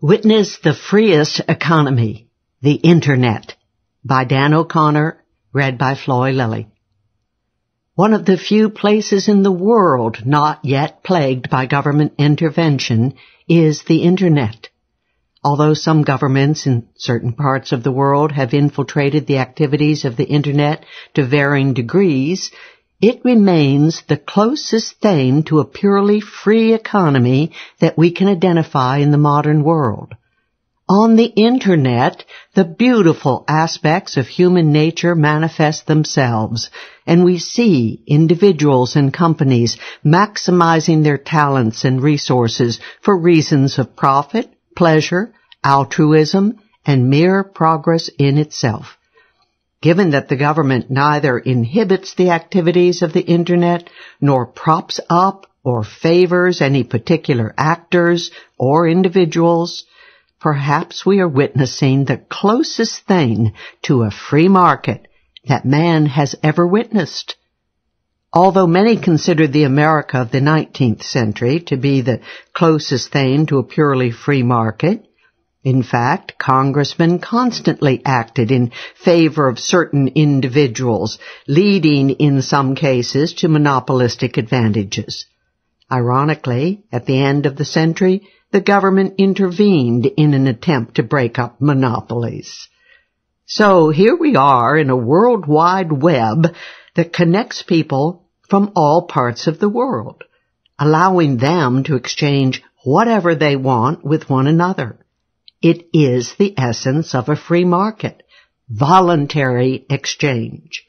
Witness the Freest Economy, the Internet, by Dan O'Connor, read by Floy Lilly. One of the few places in the world not yet plagued by government intervention is the Internet. Although some governments in certain parts of the world have infiltrated the activities of the Internet to varying degrees, it remains the closest thing to a purely free economy that we can identify in the modern world. On the Internet, the beautiful aspects of human nature manifest themselves, and we see individuals and companies maximizing their talents and resources for reasons of profit, pleasure, altruism, and mere progress in itself. Given that the government neither inhibits the activities of the Internet nor props up or favors any particular actors or individuals, perhaps we are witnessing the closest thing to a free market that man has ever witnessed. Although many consider the America of the 19th century to be the closest thing to a purely free market, in fact, congressmen constantly acted in favor of certain individuals, leading in some cases to monopolistic advantages. Ironically, at the end of the century, the government intervened in an attempt to break up monopolies. So here we are in a World Wide Web that connects people from all parts of the world, allowing them to exchange whatever they want with one another. It is the essence of a free market, voluntary exchange.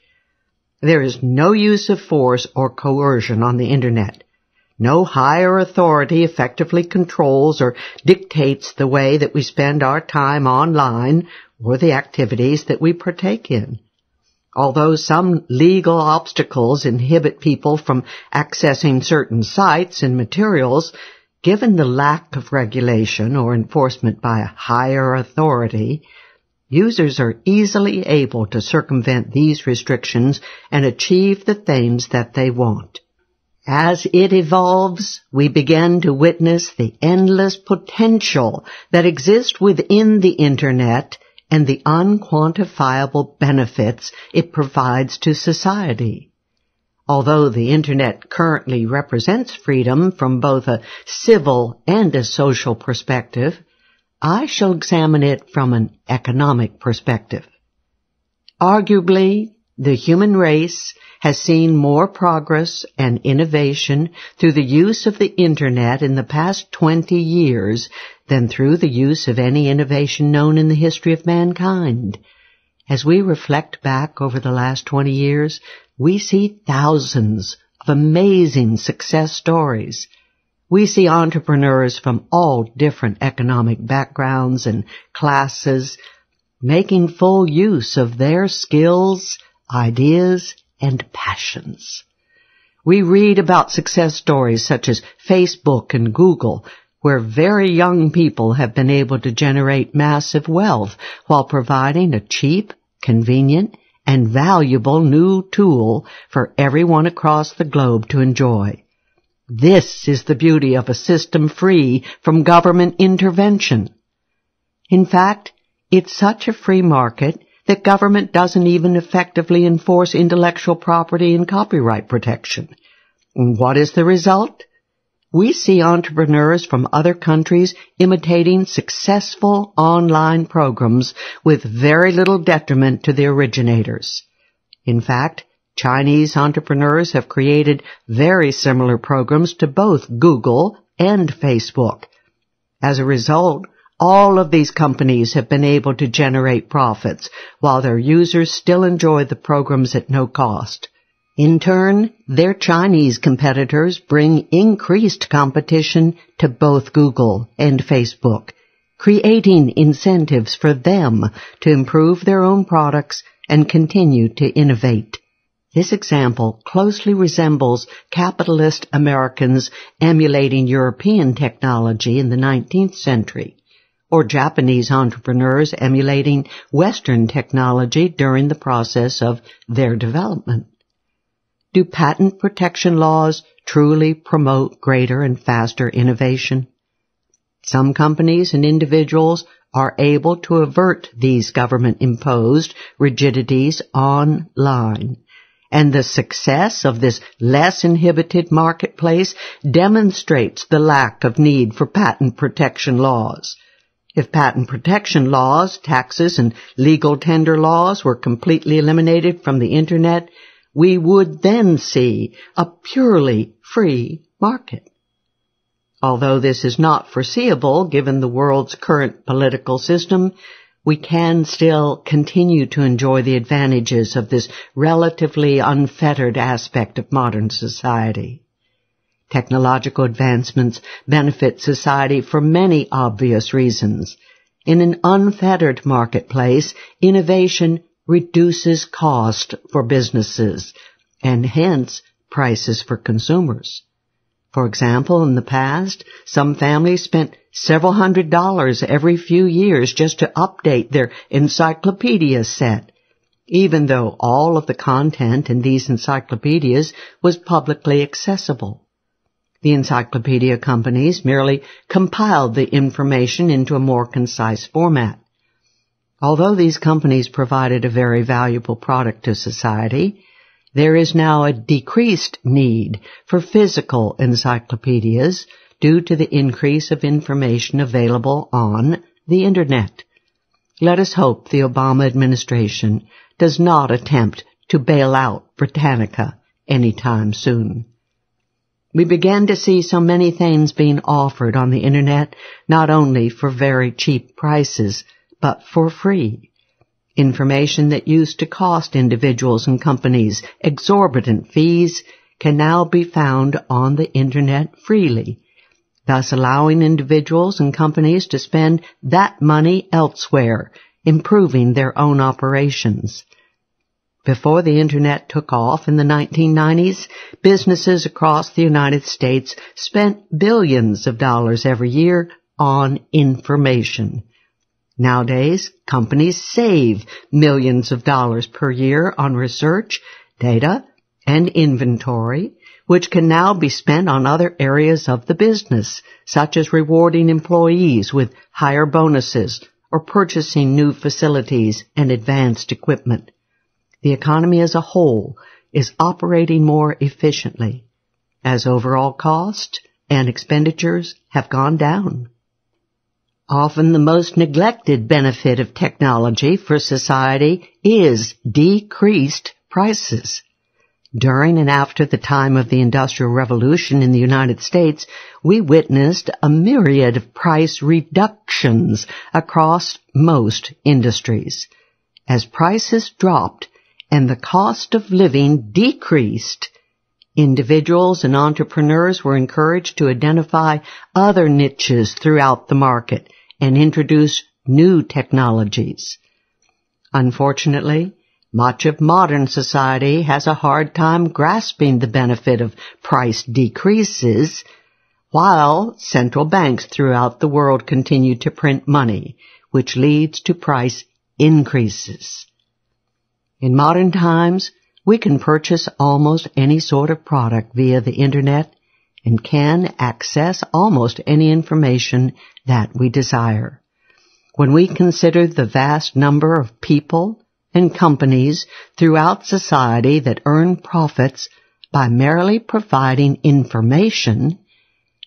There is no use of force or coercion on the Internet. No higher authority effectively controls or dictates the way that we spend our time online or the activities that we partake in. Although some legal obstacles inhibit people from accessing certain sites and materials, given the lack of regulation or enforcement by a higher authority, users are easily able to circumvent these restrictions and achieve the things that they want. As it evolves, we begin to witness the endless potential that exists within the Internet and the unquantifiable benefits it provides to society. Although the Internet currently represents freedom from both a civil and a social perspective, I shall examine it from an economic perspective. Arguably, the human race has seen more progress and innovation through the use of the Internet in the past 20 years than through the use of any innovation known in the history of mankind. As we reflect back over the last 20 years, we see thousands of amazing success stories. We see entrepreneurs from all different economic backgrounds and classes making full use of their skills, ideas, and passions. We read about success stories such as Facebook and Google, where very young people have been able to generate massive wealth while providing a cheap, convenient, and valuable new tool for everyone across the globe to enjoy. This is the beauty of a system free from government intervention. In fact, it's such a free market that government doesn't even effectively enforce intellectual property and copyright protection. And what is the result? We see entrepreneurs from other countries imitating successful online programs with very little detriment to the originators. In fact, Chinese entrepreneurs have created very similar programs to both Google and Facebook. As a result, all of these companies have been able to generate profits, while their users still enjoy the programs at no cost. In turn, their Chinese competitors bring increased competition to both Google and Facebook, creating incentives for them to improve their own products and continue to innovate. This example closely resembles capitalist Americans emulating European technology in the 19th century, or Japanese entrepreneurs emulating Western technology during the process of their development. Do patent protection laws truly promote greater and faster innovation? Some companies and individuals are able to avert these government-imposed rigidities online. And the success of this less inhibited marketplace demonstrates the lack of need for patent protection laws. If patent protection laws, taxes, and legal tender laws were completely eliminated from the Internet, we would then see a purely free market. Although this is not foreseeable given the world's current political system, we can still continue to enjoy the advantages of this relatively unfettered aspect of modern society. Technological advancements benefit society for many obvious reasons. In an unfettered marketplace, innovation reduces cost for businesses and hence prices for consumers. For example, in the past, some families spent several $100s every few years just to update their encyclopedia set, even though all of the content in these encyclopedias was publicly accessible. The encyclopedia companies merely compiled the information into a more concise format. Although these companies provided a very valuable product to society, there is now a decreased need for physical encyclopedias due to the increase of information available on the Internet. Let us hope the Obama administration does not attempt to bail out Britannica anytime soon. We began to see so many things being offered on the Internet, not only for very cheap prices, but for free. Information that used to cost individuals and companies exorbitant fees can now be found on the Internet freely, thus allowing individuals and companies to spend that money elsewhere, improving their own operations. Before the Internet took off in the 1990s, businesses across the United States spent billions of dollars every year on information. Nowadays, companies save millions of dollars per year on research, data, and inventory, which can now be spent on other areas of the business, such as rewarding employees with higher bonuses or purchasing new facilities and advanced equipment. The economy as a whole is operating more efficiently, as overall costs and expenditures have gone down. Often the most neglected benefit of technology for society is decreased prices. During and after the time of the Industrial Revolution in the United States, we witnessed a myriad of price reductions across most industries. As prices dropped and the cost of living decreased, individuals and entrepreneurs were encouraged to identify other niches throughout the market and introduce new technologies. Unfortunately, much of modern society has a hard time grasping the benefit of price decreases, while central banks throughout the world continue to print money, which leads to price increases. In modern times, we can purchase almost any sort of product via the Internet and can access almost any information that we desire. When we consider the vast number of people and companies throughout society that earn profits by merely providing information,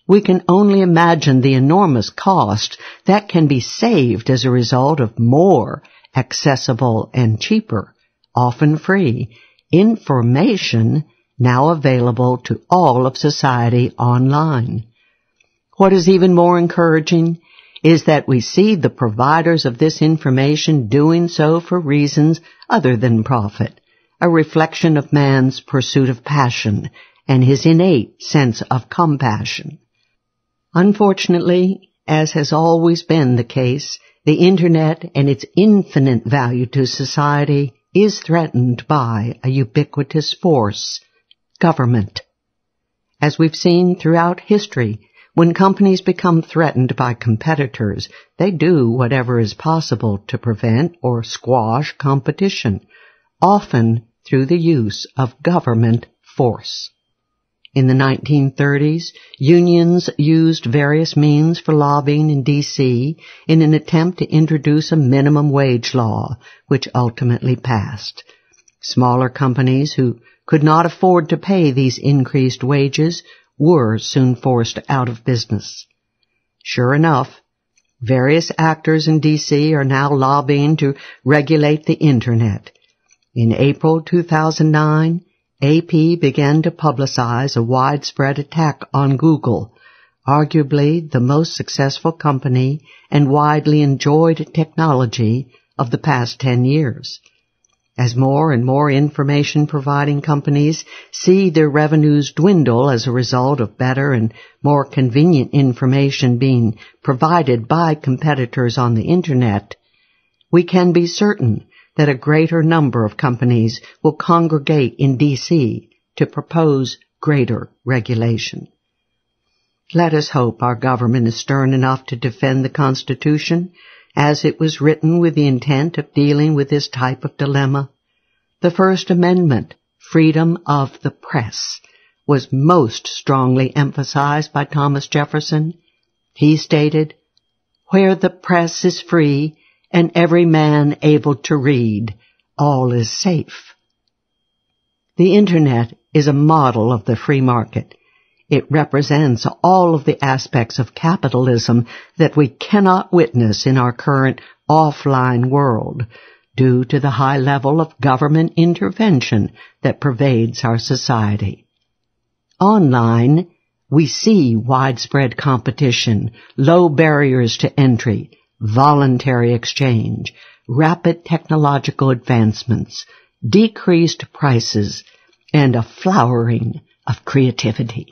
we can only imagine the enormous cost that can be saved as a result of more accessible and cheaper, often free, information now available to all of society online. What is even more encouraging is that we see the providers of this information doing so for reasons other than profit, a reflection of man's pursuit of passion and his innate sense of compassion. Unfortunately, as has always been the case, the Internet and its infinite value to society is threatened by a ubiquitous force, government. As we've seen throughout history, when companies become threatened by competitors, they do whatever is possible to prevent or squash competition, often through the use of government force. In the 1930s, unions used various means for lobbying in D.C. in an attempt to introduce a minimum wage law, which ultimately passed. Smaller companies who could not afford to pay these increased wages were soon forced out of business. Sure enough, various actors in D.C. are now lobbying to regulate the Internet. In April 2009, AP began to publicize a widespread attack on Google, arguably the most successful company and widely enjoyed technology of the past 10 years. As more and more information-providing companies see their revenues dwindle as a result of better and more convenient information being provided by competitors on the Internet, we can be certain that a greater number of companies will congregate in D.C. to propose greater regulation. Let us hope our government is stern enough to defend the Constitution as it was written with the intent of dealing with this type of dilemma. The First Amendment, freedom of the press, was most strongly emphasized by Thomas Jefferson. He stated, "Where the press is free, and every man able to read, all is safe." The Internet is a model of the free market. It represents all of the aspects of capitalism that we cannot witness in our current offline world due to the high level of government intervention that pervades our society. Online, we see widespread competition, low barriers to entry, voluntary exchange, rapid technological advancements, decreased prices, and a flowering of creativity.